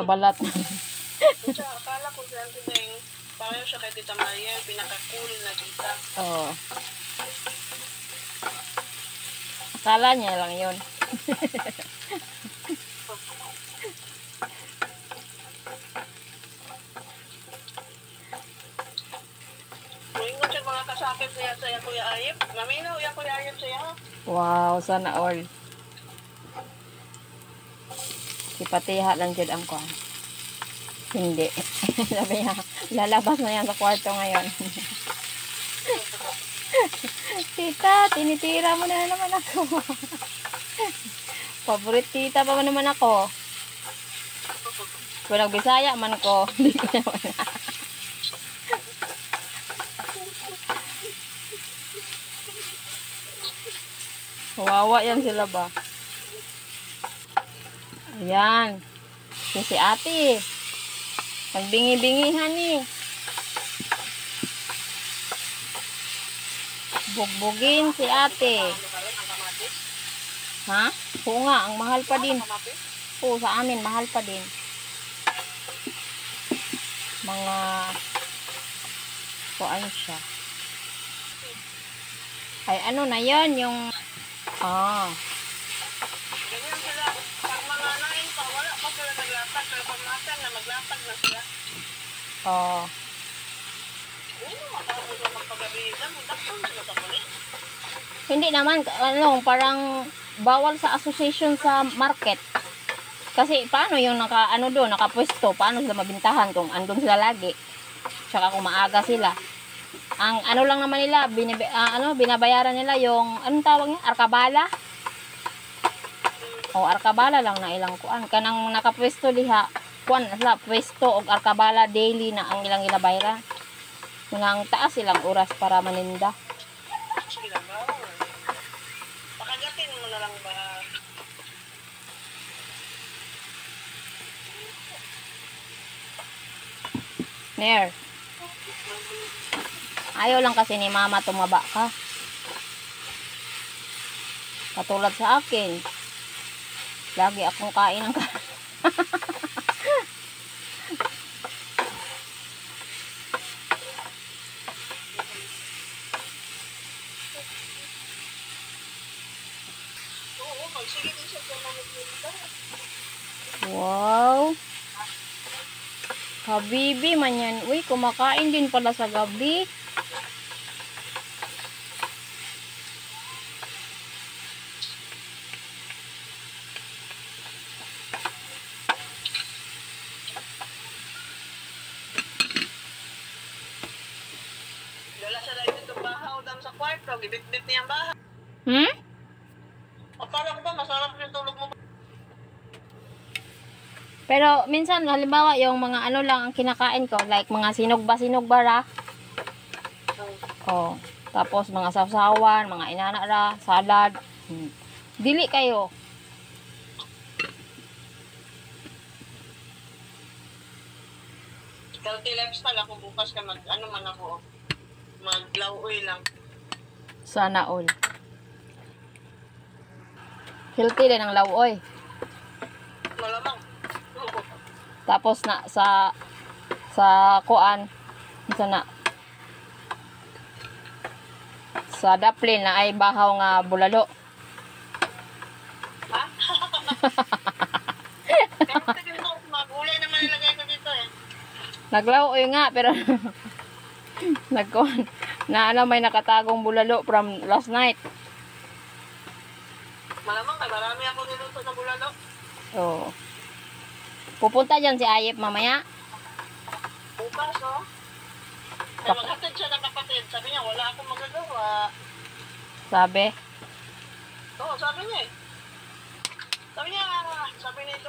Sa balat. Siya, akala ko si Auntie Beng, parang siya kay Tita Maria, pinaka-cool na tita. Oo. Akala niya lang yun. Muingon siya mga kasakit siya sa Kuya Ayip. Maminaw yung Kuya Ayip siya. Wow, sana all. Ipatiha lang dyan ang kwan. Hindi. Sabi niya, lalabas na yan sa kwarto ngayon. Tita, tinitira mo na naman ako. Favorite tita pa naman ako. Kung nagbisaya man ko, hindi ko naman. Kawawa yan sila ba? Ayan. Si ate. Nagbingi-bingihan eh. Bugbugin si ate. Ha? Oo nga, ang mahal pa din. Oo, sa amin, mahal pa din. Mga kuan siya. Ay, ano na yon yung Ganyan sila. Pag mga nain pa, wala pa sila naglatag. Pero pag natin na maglatag na sila. Oo, matapos na magpagabihan. Magdaktan sila sa muli. Hindi naman, parang bawal sa association sa market. Kasi paano yung nakapwesto, paano sila mabintahan kung andun sila lagi? Tsaka kung maaga sila. Ang ano lang naman nila, binabayaran nila yung, anong tawag niya? Arkabala? O, arkabala lang na ilang kuan. Kanang nakapwesto liha, kuan, sila, pwesto o arkabala daily na ang ilang ginabayaran. Nang taas ilang oras para maninda. Sige lang ba? Pakagatin mo na lang ba? Nair. Ayaw lang kasi ni mama tumaba ka. Katulad sa akin. Lagi akong kain ng kain. Oo, magsige din siya kung mamagpunta. Wow. Habibi man yan. Uy, kumakain din pala sa gabi. Dala siya dahil dito bahaw dam sa kwarto. Gibit-bit niya ang bahaw. Akala ko ba masarap yung tulog mo ba? Pero minsan halimbawa yung mga ano lang ang kinakain ko, like mga sinugba ra. Oh, tapos mga sawsawan, mga inana ra, salad. Dili kayo. Healthy lifestyle ako bukas ka ano man ako. Mag-lawoy lang. Sana all. Healthy din ang lawoy. Malamang. Tapos na sa kuan sana sa daplin na ay bahaw nga bulalo. Ha? Kaya magulay naman nilagay ko dito eh. Naglawoy nga pero nagkuan na may nakatagong bulalo from last night. Malamang kay marami ako niluto sa bulalo. Oo. Pupunta dyan si Ayip mamaya. Bukas, no? Ay, maghatid siya ng kapatid. Sabi niya, wala akong magagawa. Sabi. Oo, sabi niya eh. Sabi niya ito,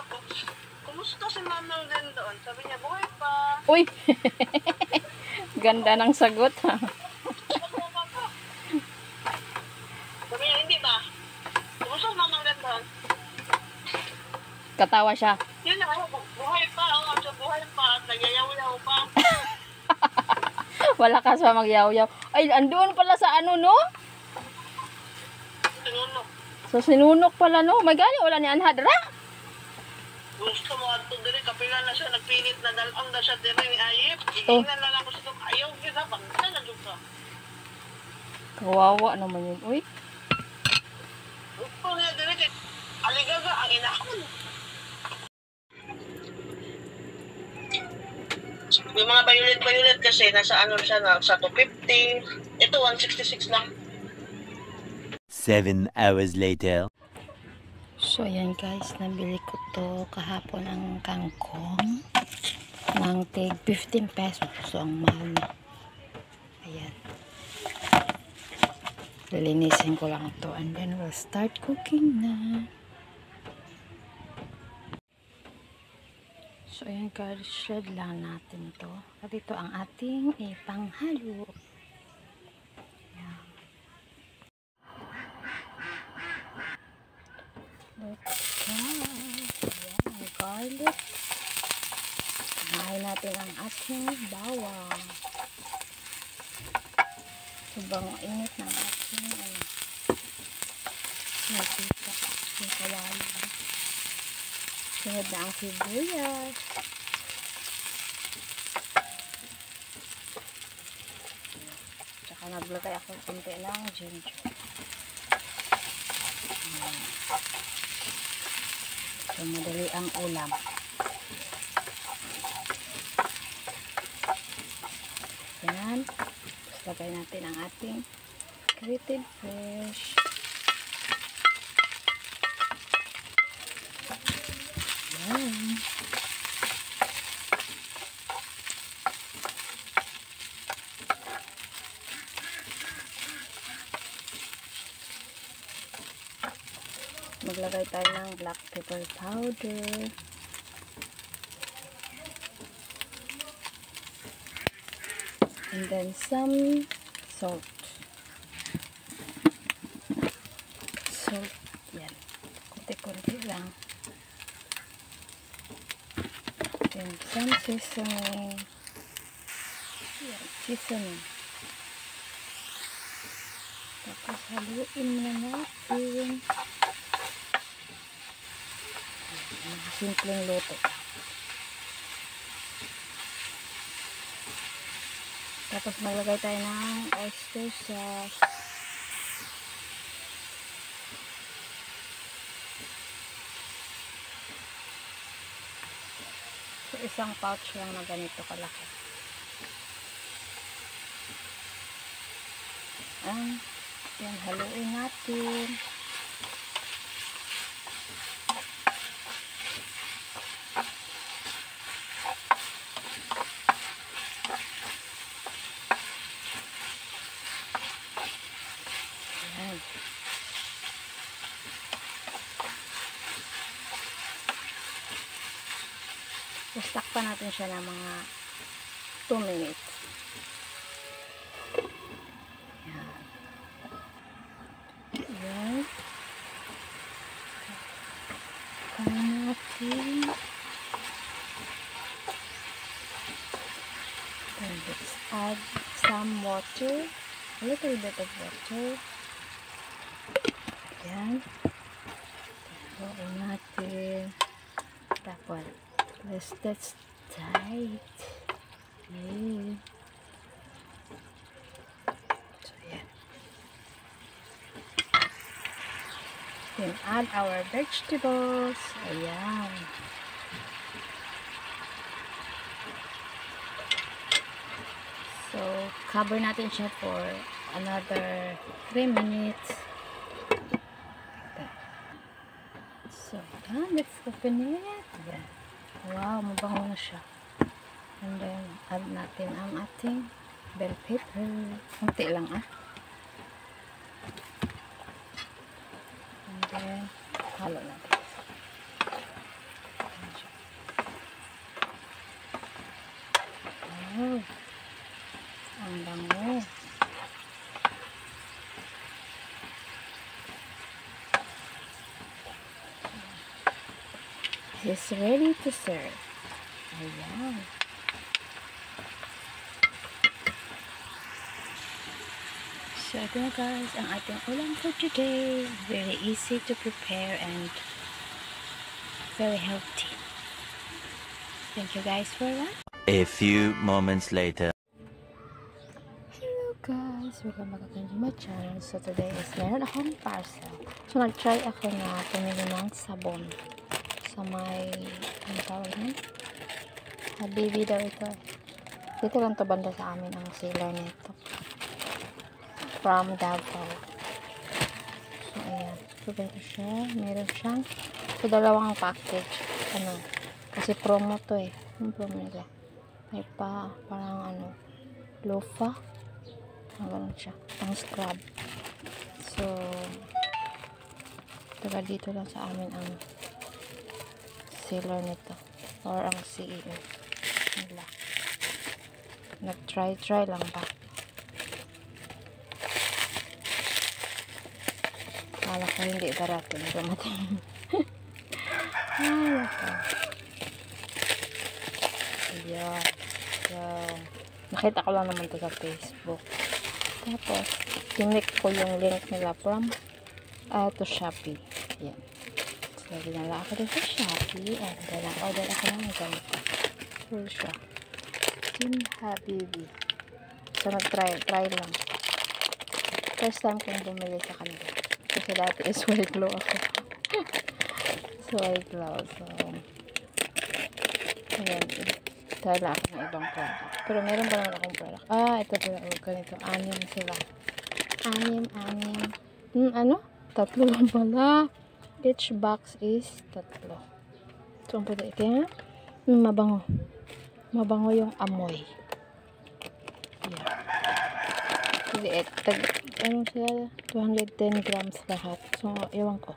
kumusta si Mamang din doon? Sabi niya, buhay pa. Uy! Ganda ng sagot ha. Sabi niya, hindi ba? Kumusta si Mamang din doon? Katawa siya. Yun na, buhay pa. Oo, so buhay pa. Nagyayaw-yaw pa. Wala ka sa magyaw-yaw. Ay, andoon pala sa ano, no? Sinunok. So, sinunok pala, no? Magali, wala ni Anhadra. Gusto mo ato diri kapila na siya nagpilit na dalon na siya diri ni Ayip. Oh. Gigingan na lang ko sa tong ayaw gyud ha bangka na jud ka. Kawawa naman yun. Uy, Upo niya diri kay aligaga ang inahon. Yung mga violet kasi nasa ano siya na sa 250. Ito 166 lang. 7 hours later. so ayan guys, nabili ko to kahapon ang kangkong ng tig 15 pesos. So ang mahal na. Ayan. Lilinisin ko lang ito and then we'll start cooking na. So ayan guys, shred lang natin to. At ito ang ating ipanghalo. Ayan. Let's go. Ayan, garlic. Kumain natin ang ating bawang. Sobrang init ng ating nakita yung kawali. Sunod na ang sibuyas. Tsaka naglagay ako kunti ng ginger. So madali ang ulam. Yan. Tapos lagay natin ang ating grated fish. Yan. Maglagay tayo ng black pepper powder. And then some salt. Salt. Yan. Kunti-kunti lang. Then some seasoning. Yan. Seasoning. Tapos haluin na natin. Simpleng luto. Tapos maglagay tayo ng oyster sauce. So, isang pouch lang na ganito kalaki. Yan, haluin natin. Yan. Istak pa natin siya ng mga 2 minutes. Yan. Yan. Kain natin. Then let's add some water. A little bit of water. Yan. Haluin natin. Tapos, that's tight. Okay. So, yan. Then, add our vegetables. Ayan. So, cover natin siya for another 3 minutes. So, let's open it. Ayan. Wow, mabango na siya. And then, add natin ang ating bell pepper. Kunti lang And then, halo natin. Wow. Ang bango. It's ready to serve. Ayan. So, ito na guys, ang ating ulam for today. Very easy to prepare and very healthy. Thank you guys for that. A few moments later. Hello guys! Welcome back again to my channel. So today is meron akong parcel. So nag-try ako na pumili ng sabon sa may, ano tawag na? Habibi daw ito. Dito lang to banda sa amin ang seller nito. From Davao. So ayan. So ganito siya. Meron siyang so dalawang package. Ano? Kasi promo to eh. Yung promo nila. May parang ano, loofah. Ganun siya. Pang scrub. So, taga dito lang sa amin ang seller nito. Or ang CEO nila. Nag-try lang ba? Kala ko hindi darating. Dumating. Ay, ako. Ayan. So, nakita ko lang naman to sa Facebook. Tapos, tinik ko yung link nila from to Shopee. Ayan. So, dinala ako din sa Shopee. And then, order ako ng ganito. Full siya. Team Habibi. So, nag-try lang. First time kong bumili sa kanila. Kasi dati is white glow ako. So, white glow. So, ayan. Try lang ako ng ibang product. Pero meron pa naman akong product. Ito pala. Ganito. 6 sila. 6. Ano? 3 lang pala. Each box is 3. So, ang pwede. Kaya, mabango. Mabango yung amoy. Yeah. Ano sila? 210 grams lahat. So, ewan ko.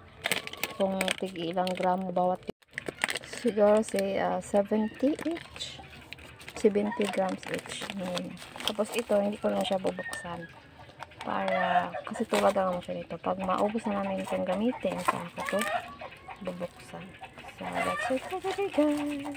Kung tig-ilang gram bawat. Siguro say 70 each. 70 grams each. Tapos ito, hindi ko na siya bubuksan. Para, kasi tulad lang siya nito. Pag maubos na namin itong gamitin, saan ko ito bubuksan. So, that's it for today guys.